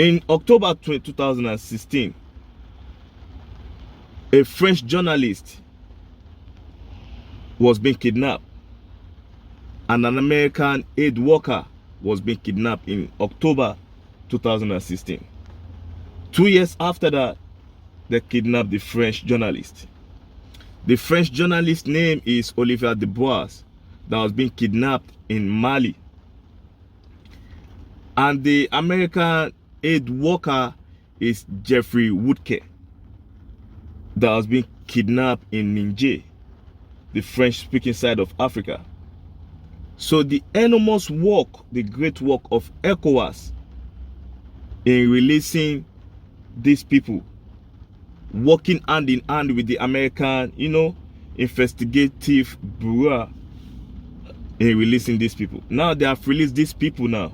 In October 2016, a French journalist was being kidnapped, and an American aid worker was being kidnapped in October 2016. 2 years after that, they kidnapped the French journalist. The French journalist's name is Olivier Dubois, that was being kidnapped in Mali. And the American aid worker is Jeffrey Woodke, that was being kidnapped in Niger, the French-speaking side of Africa. So the enormous work, the great work of ECOWAS in releasing these people, working hand in hand with the American, investigative bureau in releasing these people. Now they have released these people now.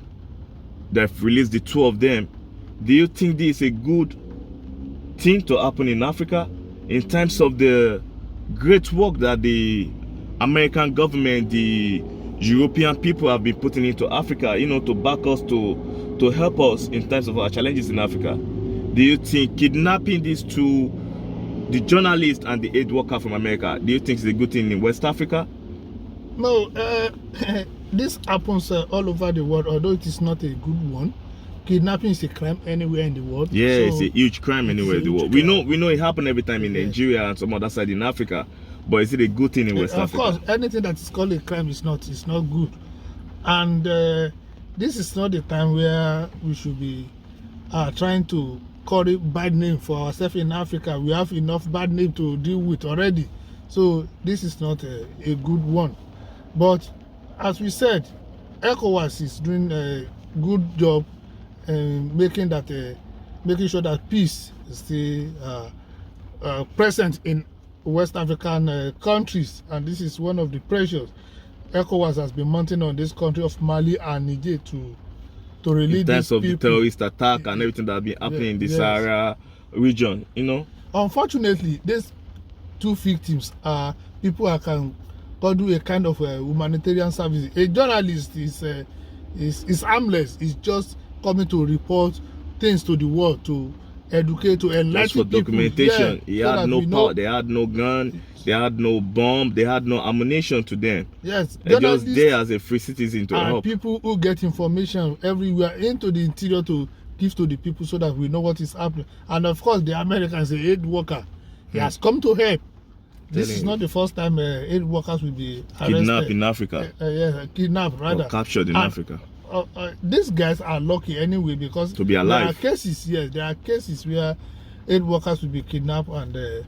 They've released the 2 of them. Do you think this is a good thing to happen in Africa in terms of the great work that the American government, the European people have been putting into Africa, to back us, to help us in terms of our challenges in Africa? Do you think kidnapping these 2, the journalist and the aid worker from America, do you think it's a good thing in West Africa? No, this happens all over the world, although it is not a good one. Kidnapping is a crime anywhere in the world. Yeah, so it's a huge crime anywhere in the world. We know it happens every time in Nigeria and some other side in Africa, but is it a good thing in West Africa? Of course, anything that is called a crime is not good. And this is not the time where we should be trying to call it bad name for ourselves in Africa. We have enough bad name to deal with already. So this is not a good one. But as we said, ECOWAS is doing a good job making sure that peace is still present in West African countries, and this is one of the pressures ECOWAS has been mounting on this country of Mali and Niger to release in terms of people. The terrorist attack and everything that has been happening in the Sahara region, Unfortunately, these 2 victims are people who can do a kind of humanitarian service. A journalist is harmless. He's just coming to report things to the world, to educate, to enlighten just for people. documentation. Yeah, he had no power. They had no gun. They had no bomb. They had no ammunition to them. Yes, they're just there as a free citizen to help. People who get information everywhere into the interior to give to the people so that we know what is happening. And of course, the Americans, the aid worker, he has come to help. This is not the first time aid workers will be arrested. Kidnapped in Africa. Kidnapped rather. Or captured in Africa. These guys are lucky anyway, because to be alive. There are cases where aid workers will be kidnapped and they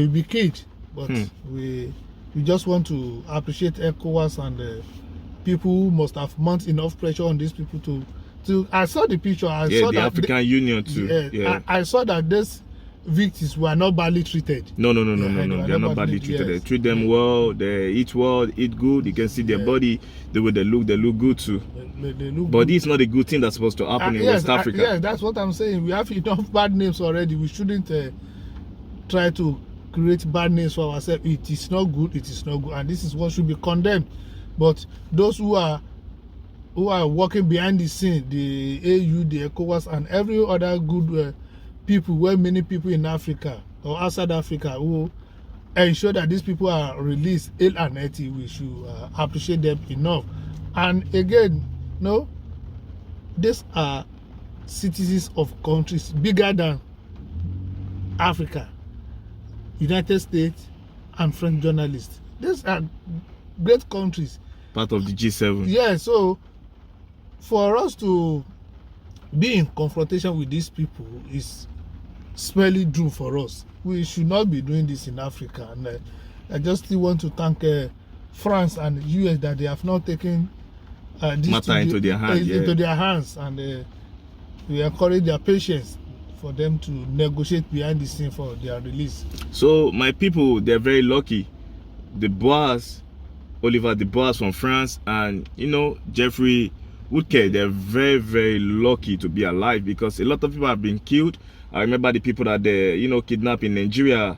will be killed. But we just want to appreciate ECOWAS and people who must have mounted enough pressure on these people to. I saw the picture. I saw the African Union too. I saw that this victims were not badly treated. No. They are not badly treated. They treat them well. They eat well, eat good. You can see their body, the way they look good too. They look but good. this is not a good thing that's supposed to happen in West Africa. Yes, that's what I'm saying. We have enough bad names already. We shouldn't try to create bad names for ourselves. It is not good. It is not good, and this is what should be condemned. But those who are working behind the scene, the AU, the ECOWAS, and every other good people, where many people in Africa or outside Africa who ensure that these people are released ill and healthy, we should appreciate them enough. And again, these are citizens of countries bigger than Africa, United States and French journalists. These are great countries. Part of the G7. Yeah, so for us to be in confrontation with these people is smelly doom for us. We should not be doing this in Africa. And I just still want to thank France and US that they have not taken this matter into their hands. And we encourage their patience for them to negotiate behind the scene for their release. So my people, they're very lucky. The boss, Olivier Dubois from France, and Jeffrey Woodke, they're very, very lucky to be alive, because a lot of people have been killed. I remember the people that they kidnapped in Nigeria,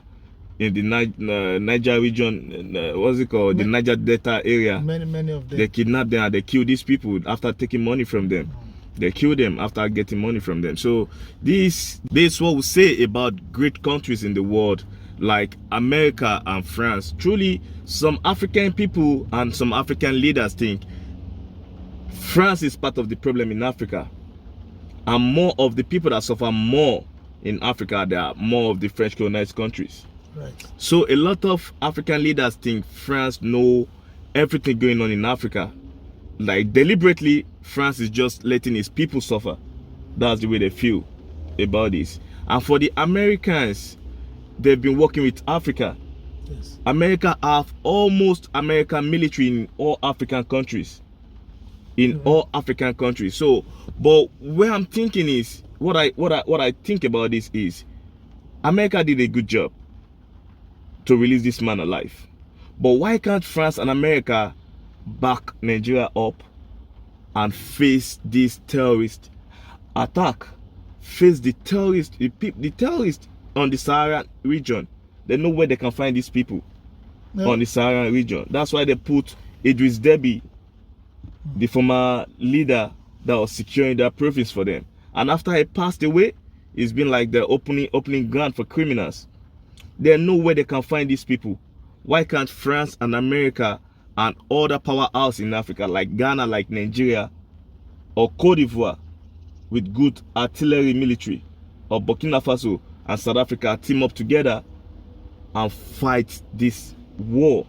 in the Niger region, what's it called, the Niger Delta area. Many of them. They kidnapped them and they killed these people after taking money from them. They kill them after getting money from them. So this what we say about great countries in the world like America and France. Truly, some African people and some African leaders think France is part of the problem in Africa, and more of the people that suffer more in Africa, they are more of the French colonized countries. Right. So a lot of African leaders think France know everything going on in Africa. Like deliberately, France is just letting its people suffer. That's the way they feel about this. And for the Americans, they've been working with Africa. Yes. America have almost American military in all African countries. In all African countries. So, but where I'm thinking is, what I think about this is, America did a good job to release this man alive. But why can't France and America back Nigeria up and face this terrorist attack? Face the terrorists on the Sahara region. They know where they can find these people on the Sahara region. That's why they put Idris Deby, the former leader that was securing their province for them. And after he passed away, it's been like the opening ground for criminals. They know where they can find these people. Why can't France and America and other powerhouses in Africa like Ghana, like Nigeria, or Cote d'Ivoire with good artillery military, or Burkina Faso and South Africa team up together and fight this war?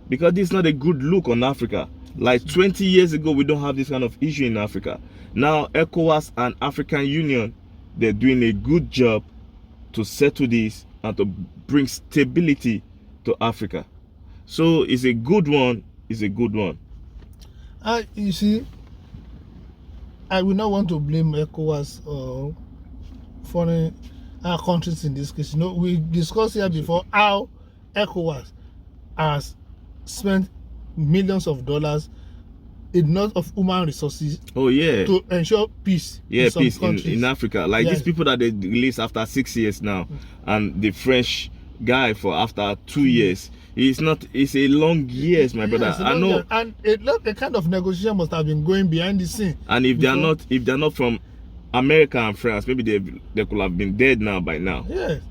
Because this is not a good look on Africa. Like 20 years ago, we don't have this kind of issue in Africa. Now, ECOWAS and African Union, they're doing a good job to settle this and to bring stability to Africa. So it's a good one. It's a good one. You see, I will not want to blame ECOWAS or foreign countries in this case. You know, we discussed here before how ECOWAS has spent millions of dollars, a lot of human resources, to ensure peace. In some peace in Africa. Like these people that they released after 6 years now, and the French guy for after 2 years. It's a long years, my brother. I know. And a kind of negotiation must have been going behind the scene. And if they're not from America and France, maybe they could have been dead now by now. Yes.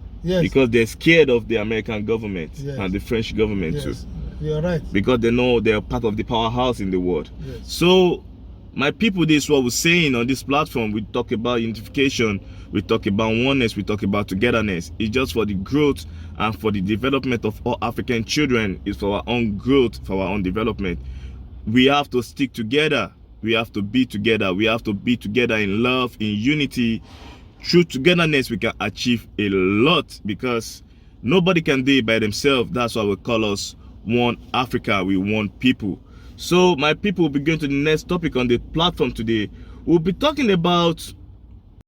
Because they're scared of the American government and the French government too. You're right. Because they know they're part of the powerhouse in the world. Yes. So, my people, this is what we're saying on this platform. We talk about unification, we talk about oneness, we talk about togetherness. It's just for the growth and for the development of all African children. It's for our own growth, for our own development. We have to stick together. We have to be together. We have to be together in love, in unity. Through togetherness, we can achieve a lot, because nobody can do it by themselves. That's why we call us One Africa. We want people. So my people will be going to the next topic on the platform today. We'll be talking about